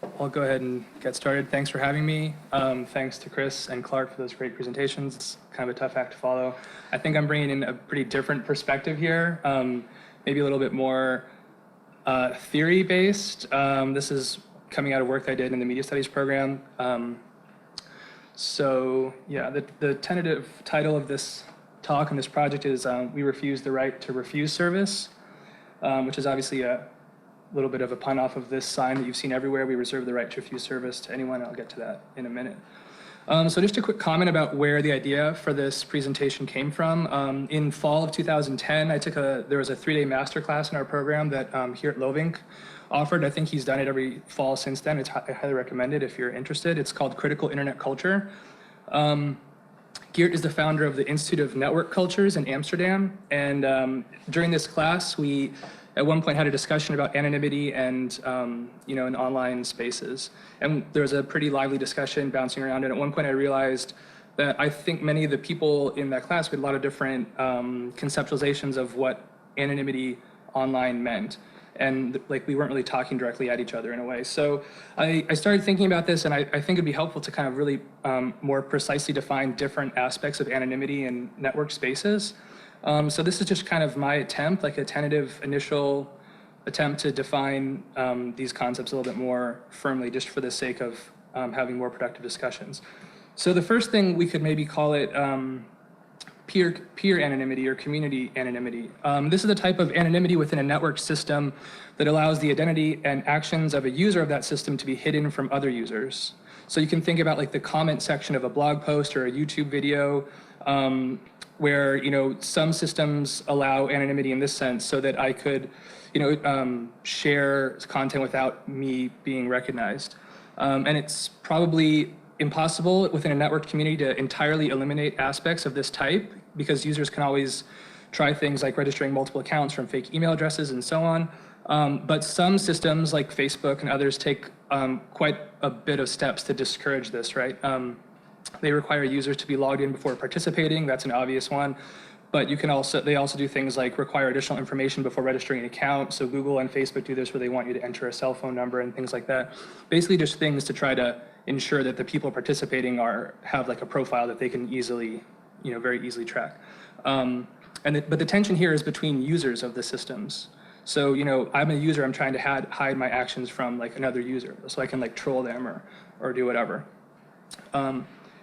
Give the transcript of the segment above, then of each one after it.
I'll go ahead and get started. Thanks for having me. Thanks to Chris and Clark for those great presentations. It's kind of a tough act to follow. I think I'm bringing in a pretty different perspective here, maybe a little bit more theory-based. This is coming out of work that I did in the media studies program. The tentative title of this talk and this project is We Refuse the Right to Refuse Service, which is obviously a little bit of a pun off of this sign that you've seen everywhere. We reserve the right to refuse service to anyone. I'll get to that in a minute. So just a quick comment about where the idea for this presentation came from. In fall of 2010, there was a 3-day masterclass in our program that here at Lovink offered. I think he's done it every fall since then. I highly recommend it if you're interested. It's called Critical Internet Culture. Geert is the founder of the Institute of Network Cultures in Amsterdam. And during this class, we at one point had a discussion about anonymity and in online spaces. And there was a pretty lively discussion bouncing around. And at one point I realized that I think many of the people in that class had a lot of different conceptualizations of what anonymity online meant. And we weren't really talking directly at each other in a way. So I started thinking about this, and I think it'd be helpful to kind of really more precisely define different aspects of anonymity in network spaces. So this is just kind of my attempt, like a tentative initial attempt to define these concepts a little bit more firmly, just for the sake of having more productive discussions. So the first thing we could maybe call it peer anonymity or community anonymity. This is the type of anonymity within a network system that allows the identity and actions of a user of that system to be hidden from other users. So you can think about like the comment section of a blog post or a YouTube video, where some systems allow anonymity in this sense, so that I could share content without me being recognized. And it's probably impossible within a network community to entirely eliminate aspects of this type, because users can always try things like registering multiple accounts from fake email addresses and so on. But some systems like Facebook and others take quite a bit of steps to discourage this, right? They require users to be logged in before participating. That's an obvious one. But they also do things like require additional information before registering an account. So Google and Facebook do this, where they want you to enter a cell phone number and things like that. Basically just things to try to ensure that the people participating have like a profile that they can easily, very easily track. But the tension here is between users of the systems. So, I'm a user, I'm trying to hide my actions from like another user, so I can like troll them or do whatever.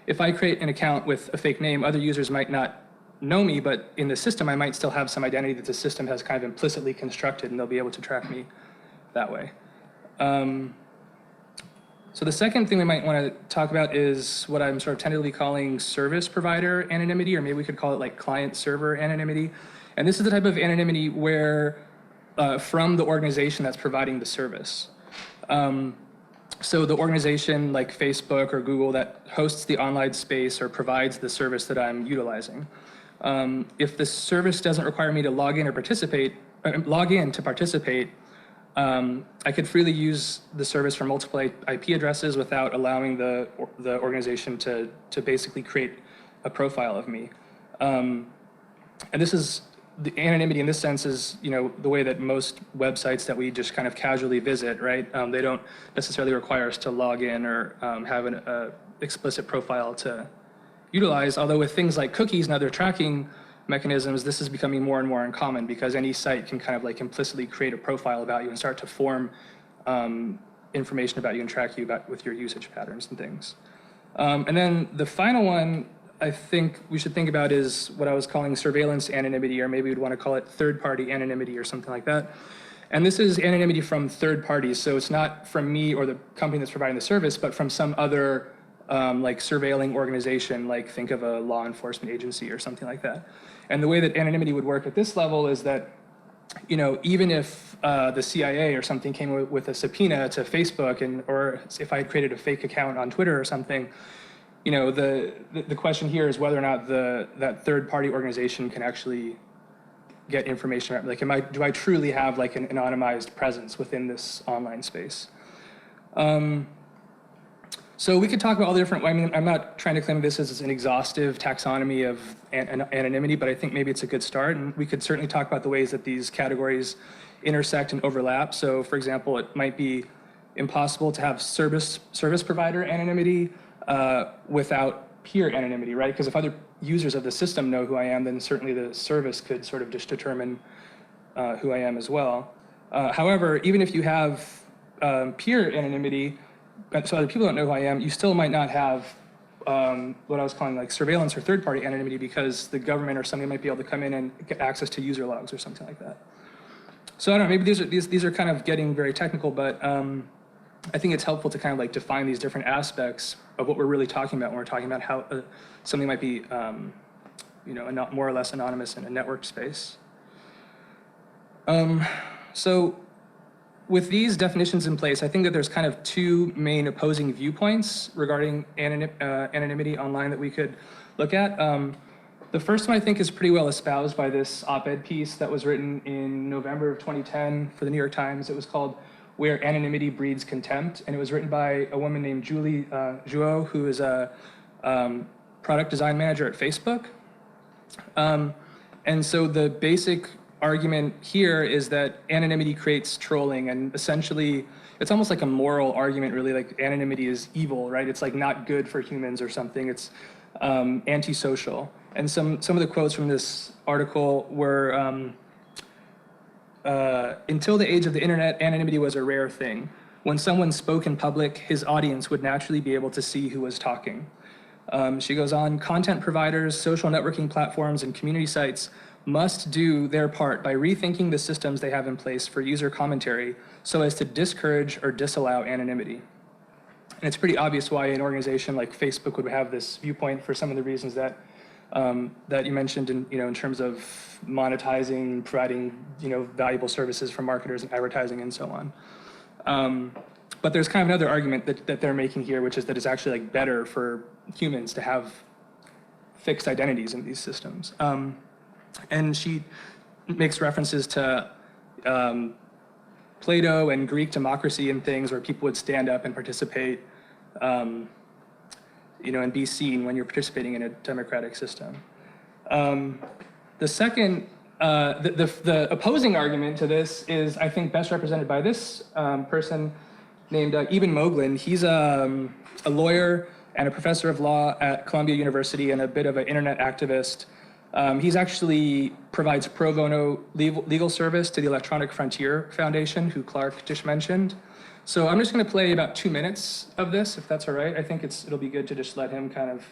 If I create an account with a fake name, other users might not know me, but in the system, I might still have some identity that the system has kind of implicitly constructed, and they'll be able to track me that way. So the second thing we might want to talk about is what I'm sort of tentatively calling service provider anonymity, or maybe we could call it like client-server anonymity. And this is the type of anonymity where from the organization that's providing the service. So the organization like Facebook or Google that hosts the online space or provides the service that I'm utilizing. If the service doesn't require me to log in to participate, I could freely use the service from multiple IP addresses without allowing the organization to basically create a profile of me. And this is the anonymity in this sense is, the way that most websites that we just kind of casually visit, right? They don't necessarily require us to log in or have an explicit profile to utilize. Although with things like cookies and other tracking mechanisms, this is becoming more and more uncommon, because any site can kind of like implicitly create a profile about you and start to form information about you and track you with your usage patterns and things. And then the final one I think we should think about is what I was calling surveillance anonymity, or maybe we'd want to call it third-party anonymity or something like that. And this is anonymity from third parties, so it's not from me or the company that's providing the service, but from some other like surveilling organization, like think of a law enforcement agency or something like that. And the way that anonymity would work at this level is that, even if the CIA or something came with a subpoena to Facebook, or if I had created a fake account on Twitter or something, the question here is whether or not that third-party organization can actually get information. Like, do I truly have like an anonymized presence within this online space? So we could talk about all the different, I'm not trying to claim this as an exhaustive taxonomy of anonymity, but I think maybe it's a good start. And we could certainly talk about the ways that these categories intersect and overlap. So for example, it might be impossible to have service provider anonymity without peer anonymity, right? Because if other users of the system know who I am, then certainly the service could sort of just determine who I am as well. However, even if you have peer anonymity, so other people don't know who I am, you still might not have what I was calling like surveillance or third-party anonymity, because the government or somebody might be able to come in and get access to user logs or something like that. So I don't know, maybe these are kind of getting very technical, but I think it's helpful to kind of like define these different aspects of what we're really talking about when we're talking about how something might be, not more or less anonymous in a network space. So with these definitions in place, I think that there's kind of two main opposing viewpoints regarding anonymity online that we could look at. The first one I think is pretty well espoused by this op-ed piece that was written in November of 2010 for the New York Times. It was called "Where Anonymity Breeds Contempt," and it was written by a woman named Julie Jouot, who is a product design manager at Facebook. And so the basic argument here is that anonymity creates trolling, and essentially it's almost like a moral argument, really, like anonymity is evil, right? It's like not good for humans or something. It's antisocial. And some of the quotes from this article were, until the age of the internet, anonymity was a rare thing. When someone spoke in public, his audience would naturally be able to see who was talking. She goes on, content providers, social networking platforms, and community sites must do their part by rethinking the systems they have in place for user commentary so as to discourage or disallow anonymity. And it's pretty obvious why an organization like Facebook would have this viewpoint, for some of the reasons that that you mentioned in terms of monetizing, providing valuable services for marketers and advertising and so on. But there's kind of another argument that they're making here, which is that it's actually like better for humans to have fixed identities in these systems. And she makes references to Plato and Greek democracy and things where people would stand up and participate, and be seen when you're participating in a democratic system. The second, the opposing argument to this is, I think, best represented by this person named Eben Moglen. He's a lawyer and a professor of law at Columbia University and a bit of an internet activist. He's actually provides pro bono legal service to the Electronic Frontier Foundation, who Clark just mentioned. So I'm just going to play about 2 minutes of this, if that's all right. I think it'll be good to just let him kind of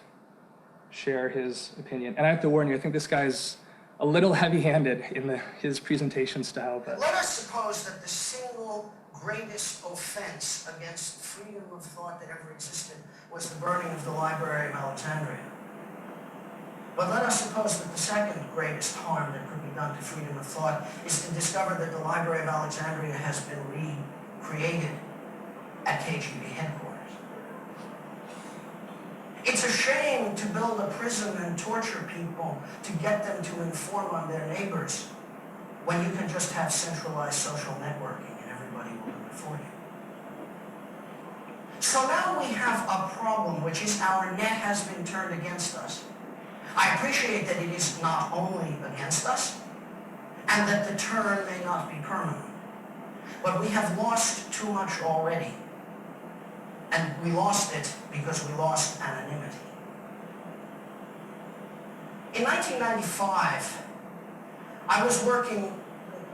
share his opinion. And I have to warn you, I think this guy's a little heavy-handed in his presentation style. But let us suppose that the single greatest offense against freedom of thought that ever existed was the burning of the Library of Alexandria. But let us suppose that the second greatest harm that could be done to freedom of thought is to discover that the Library of Alexandria has been recreated at KGB headquarters. It's a shame to build a prison and torture people to get them to inform on their neighbors when you can just have centralized social networking and everybody will do it for you. So now we have a problem, which is our net has been turned against us. I appreciate that it is not only against us, and that the turn may not be permanent. But we have lost too much already. And we lost it because we lost anonymity. In 1995, I was working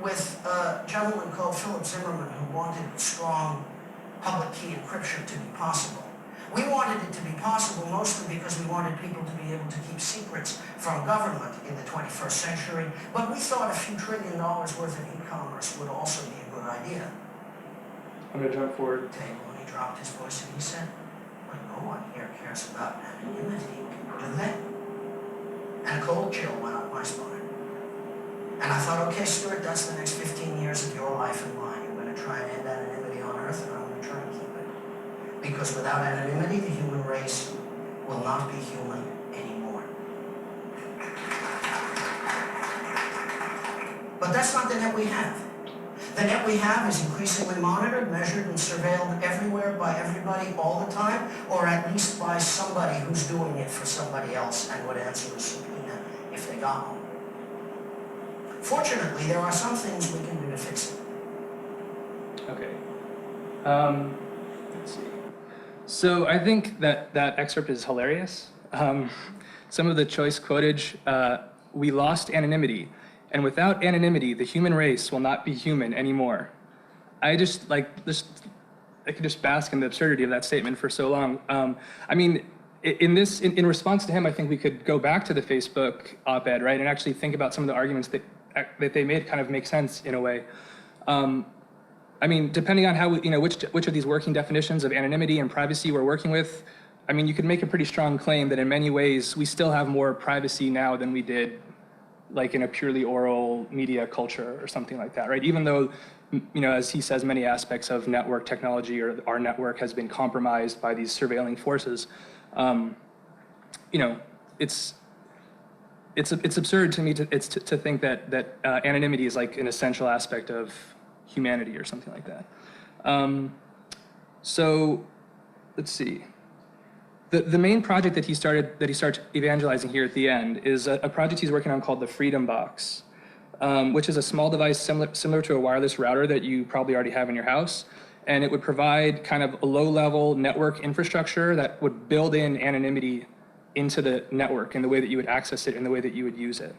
with a gentleman called Philip Zimmerman who wanted strong public key encryption to be possible. We wanted it to be possible mostly because we wanted people to be able to keep secrets from government in the 21st century, but we thought a few $1 trillion worth of e-commerce would also be a good idea. I'm going to jump forward. When he dropped his voice and he said, well, no one here cares about anonymity, do they? And a cold chill went up my spine. And I thought, okay, Stuart, that's the next 15 years of your life and mine. You're going to try and end anonymity on Earth, and I'm going to try and keep it. Because without anonymity, the human race will not be human anymore. But that's not the net we have. The net we have is increasingly monitored, measured, and surveilled everywhere by everybody all the time, or at least by somebody who's doing it for somebody else and would answer a subpoena if they got one. Fortunately, there are some things we can do to fix it. Okay. Let's see. So I think that that excerpt is hilarious. Some of the choice quotage, we lost anonymity, and without anonymity, the human race will not be human anymore. I just like this. I could just bask in the absurdity of that statement for so long. I mean, in response to him, I think we could go back to the Facebook op-ed, right, and actually think about some of the arguments that they made kind of make sense in a way. I mean, depending on how which of these working definitions of anonymity and privacy we're working with, I mean, you could make a pretty strong claim that in many ways we still have more privacy now than we did, like in a purely oral media culture or something like that, right? Even though, as he says, many aspects of network technology or our network has been compromised by these surveilling forces, it's absurd to me to think that anonymity is like an essential aspect of humanity or something like that. So let's see. The main project that he starts evangelizing here at the end is a project he's working on called the Freedom Box, which is a small device similar to a wireless router that you probably already have in your house. And it would provide kind of a low-level network infrastructure that would build in anonymity into the network in the way that you would access it, in the way that you would use it.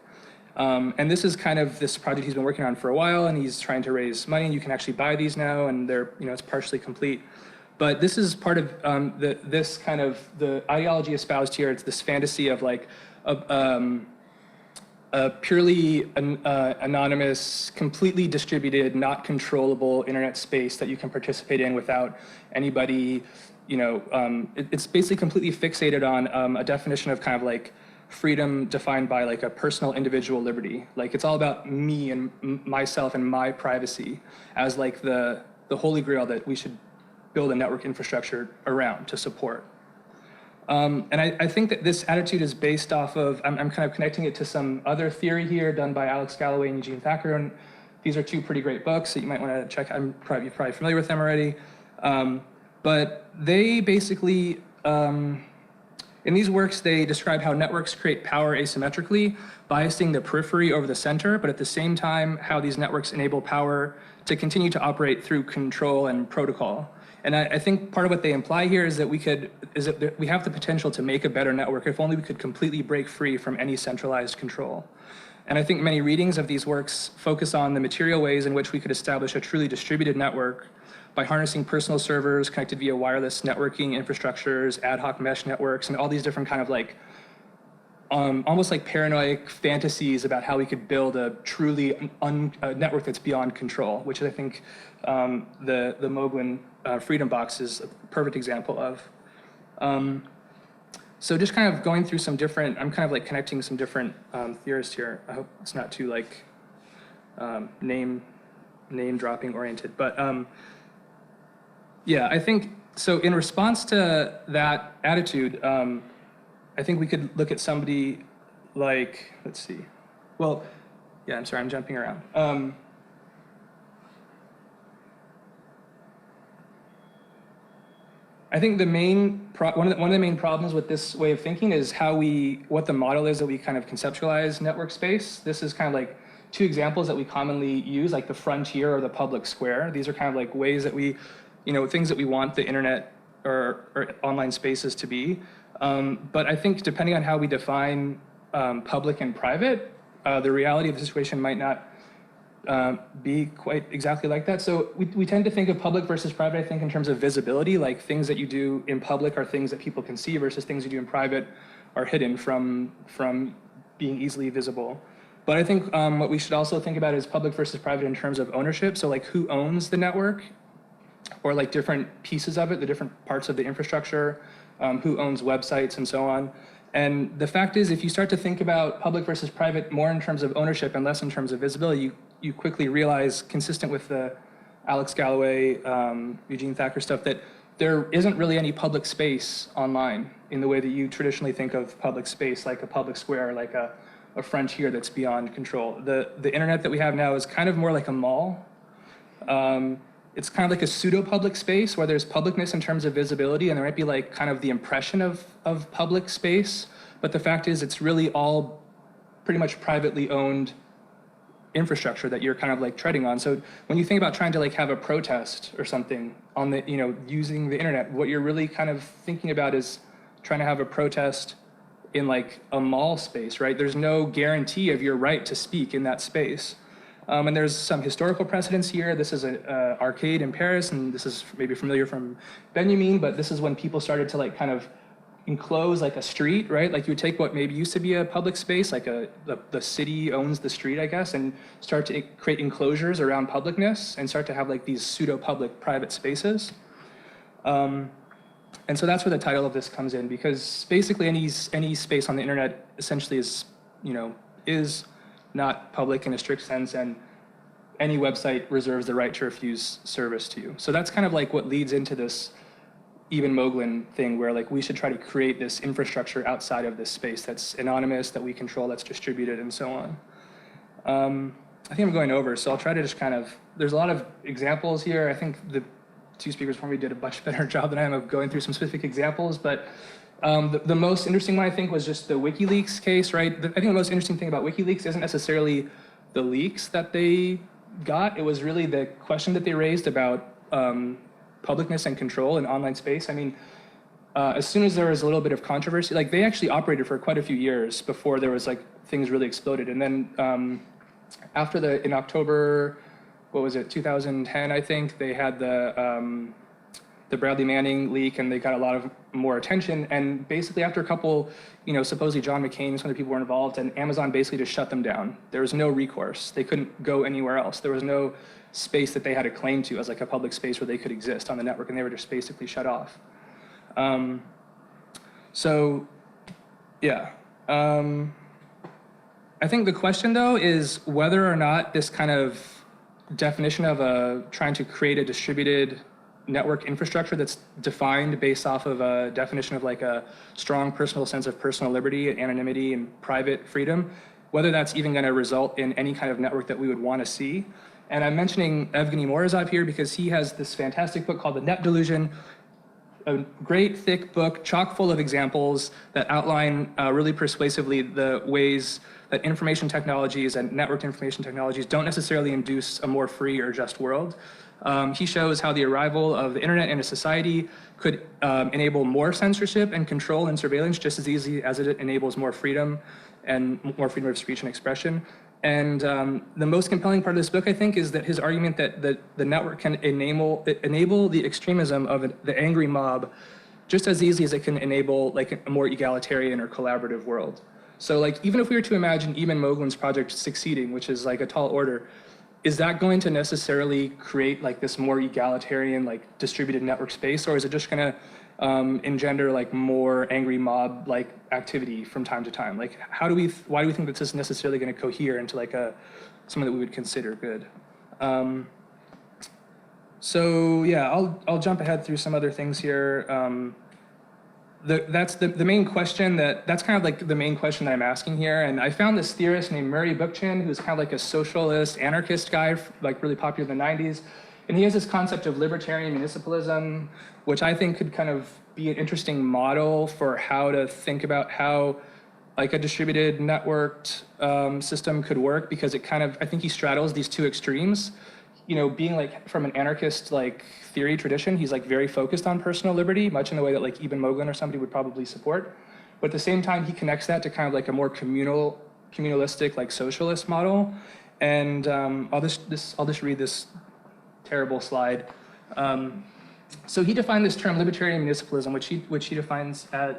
And this is kind of this project he's been working on for a while, and he's trying to raise money. And you can actually buy these now, and they're, it's partially complete. But this is part of this kind of the ideology espoused here. It's this fantasy of like a purely anonymous, completely distributed, not controllable internet space that you can participate in without anybody. It's basically completely fixated on a definition of kind of like freedom defined by like a personal individual liberty. Like it's all about me and myself and my privacy as like the holy grail that we should build a network infrastructure around to support. And I think that this attitude is based off of, I'm kind of connecting it to some other theory here done by Alex Galloway and Eugene Thacker. And these are two pretty great books that you might want to check. You're probably familiar with them already. But they basically, in these works, they describe how networks create power asymmetrically, biasing the periphery over the center, but at the same time, how these networks enable power to continue to operate through control and protocol. And I think part of what they imply here is that we have the potential to make a better network if only we could completely break free from any centralized control. And I think many readings of these works focus on the material ways in which we could establish a truly distributed network by harnessing personal servers connected via wireless networking infrastructures, ad hoc mesh networks, and all these different kind of like almost like paranoid fantasies about how we could build a truly network that's beyond control, which I think the Moglen Freedom Box is a perfect example of. So just kind of going through some different, I'm kind of like connecting some different theorists here. I hope it's not too like name dropping oriented, but yeah, I think, so in response to that attitude, I think we could look at somebody like, let's see. Well, yeah, I'm sorry, I'm jumping around. I think one of the main problems with this way of thinking is what the model is that we kind of conceptualize network space. This is kind of like two examples that we commonly use, like the frontier or the public square. These are kind of like ways that we, things that we want the internet or online spaces to be. But I think depending on how we define public and private, the reality of the situation might not be quite exactly like that. So we tend to think of public versus private, I think, in terms of visibility, like things that you do in public are things that people can see versus things you do in private are hidden from being easily visible. But I think what we should also think about is public versus private in terms of ownership. So like who owns the network, or like different pieces of it, the different parts of the infrastructure, who owns websites and so on. And the fact is, if you start to think about public versus private more in terms of ownership and less in terms of visibility, you quickly realize, consistent with the Alex Galloway, Eugene Thacker stuff, that there isn't really any public space online in the way that you traditionally think of public space, like a public square, like a frontier that's beyond control. The internet that we have now is kind of more like a mall. It's kind of like a pseudo-public space where there's publicness in terms of visibility, and there might be like kind of the impression of public space, but the fact is it's really all pretty much privately owned infrastructure that you're kind of like treading on. So when you think about trying to like have a protest or something on the, using the internet, what you're really kind of thinking about is trying to have a protest in like a mall space, right? There's no guarantee of your right to speak in that space. And there's some historical precedents here. This is an arcade in Paris, and this is maybe familiar from Benjamin, but this is when people started to like kind of enclose like a street, right? Like you would take what maybe used to be a public space, like the city owns the street, I guess, and start to create enclosures around publicness and start to have like these pseudo-public private spaces. And so that's where the title of this comes in, because basically any space on the internet essentially is not public in a strict sense, and any website reserves the right to refuse service to you. So that's kind of like what leads into this Eben Moglen thing, where like we should try to create this infrastructure outside of this space that's anonymous, that we control, that's distributed, and so on. I think I'm going over, so I'll try to just kind of, there's a lot of examples here. I think the two speakers before me did a much better job than I am of going through some specific examples, but the most interesting one I think was just the WikiLeaks case, right? I think the most interesting thing about WikiLeaks isn't necessarily the leaks that they got, it was really the question that they raised about publicness and control in online space. I mean, as soon as there was a little bit of controversy, like they actually operated for quite a few years before there was like things really exploded. And then after in October, what was it, 2010, I think, they had the Bradley Manning leak, and they got a lot of more attention. And basically after a couple, supposedly John McCain and some other people were involved, and Amazon basically just shut them down. There was no recourse. They couldn't go anywhere else. There was no space that they had a claim to as like a public space where they could exist on the network, and they were just basically shut off. So yeah. I think the question though is whether or not this kind of definition of trying to create a distributed network infrastructure that's defined based off of a definition of like a strong personal sense of personal liberty and anonymity and private freedom, whether that's even going to result in any kind of network that we would want to see. And I'm mentioning Evgeny Morozov here because he has this fantastic book called The Net Delusion, a great thick book chock full of examples that outline really persuasively the ways that information technologies and networked information technologies don't necessarily induce a more free or just world. He shows how the arrival of the internet in a society could enable more censorship and control and surveillance just as easy as it enables more freedom and more freedom of speech and expression. And the most compelling part of this book, I think, is that his argument that the network can enable the extremism of the angry mob just as easy as it can enable like a more egalitarian or collaborative world. So like even if we were to imagine Eben Moglen's project succeeding, which is like a tall order, is that going to necessarily create like this more egalitarian, like distributed network space, or is it just going to engender like more angry mob like activity from time to time? Like why do we think that this is necessarily going to cohere into like something that we would consider good? So yeah, I'll jump ahead through some other things here. That's the main question that's kind of like the main question that I'm asking here. And I found this theorist named Murray Bookchin, who's kind of like a socialist, anarchist guy, like really popular in the 90s. And he has this concept of libertarian municipalism, which I think could kind of be an interesting model for how to think about how like a distributed networked system could work, because it kind of, I think he straddles these two extremes. Being like from an anarchist like theory tradition, he's like very focused on personal liberty, much in the way that like Eben Moglen or somebody would probably support. But at the same time, he connects that to kind of like a more communalistic like socialist model. And I'll just read this terrible slide. So he defined this term libertarian municipalism, which he defines as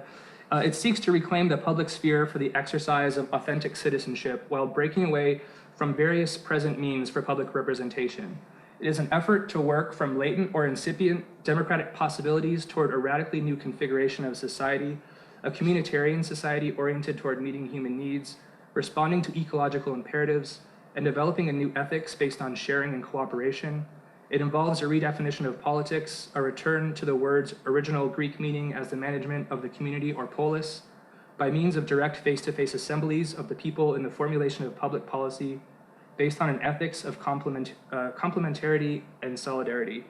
it seeks to reclaim the public sphere for the exercise of authentic citizenship while breaking away from various present means for public representation. It is an effort to work from latent or incipient democratic possibilities toward a radically new configuration of society, a communitarian society oriented toward meeting human needs, responding to ecological imperatives, and developing a new ethics based on sharing and cooperation. It involves a redefinition of politics, a return to the word's original Greek meaning as the management of the community or polis, by means of direct face-to-face assemblies of the people in the formulation of public policy based on an ethics of complementarity and solidarity.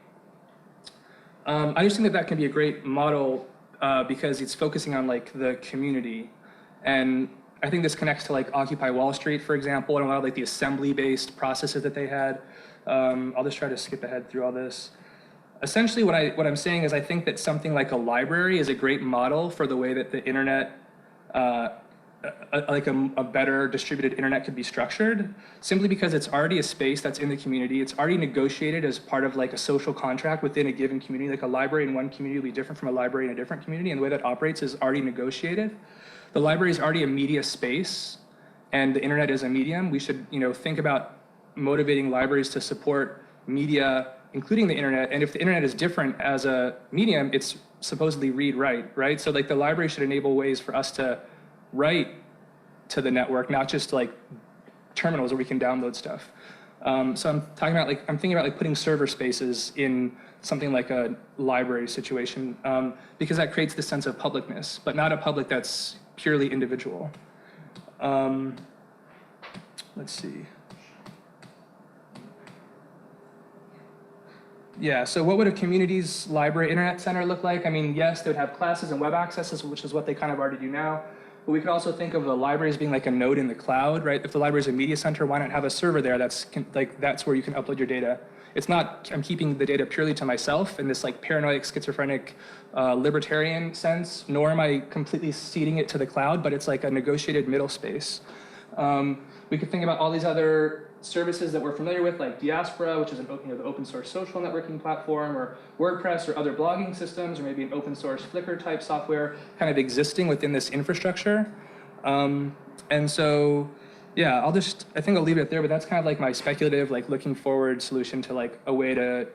I just think that can be a great model because it's focusing on like the community. And I think this connects to like Occupy Wall Street, for example, and a lot of like the assembly-based processes that they had. I'll just try to skip ahead through all this. Essentially, what I'm saying is I think that something like a library is a great model for the way that the internet, like a better distributed internet could be structured, simply because it's already a space that's in the community. It's already negotiated as part of like a social contract within a given community. Like a library in one community will be different from a library in a different community, and the way that operates is already negotiated. The library is already a media space, and the internet is a medium. We should, think about motivating libraries to support media, including the internet. And if the internet is different as a medium, it's supposedly read-write, right? So like the library should enable ways for us to write to the network, not just like terminals where we can download stuff. So I'm thinking about like putting server spaces in something like a library situation, because that creates this sense of publicness, but not a public that's purely individual. Let's see. Yeah, so what would a community's library internet center look like? I mean, yes, they would have classes and web accesses, which is what they kind of already do now. But we could also think of the library as being like a node in the cloud, right? If the library is a media center, why not have a server there that's where you can upload your data? It's not, I'm keeping the data purely to myself in this like paranoid, schizophrenic, libertarian sense, nor am I completely ceding it to the cloud, but it's like a negotiated middle space. We could think about all these other services that we're familiar with, like Diaspora, which is the open source social networking platform, or WordPress, or other blogging systems, or maybe an open source Flickr type software kind of existing within this infrastructure. And so, yeah, I think I'll leave it there, but that's kind of like my speculative, like looking forward solution to like a way to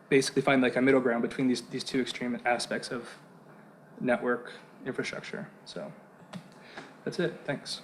basically find like a middle ground between these two extreme aspects of network infrastructure. So that's it, thanks.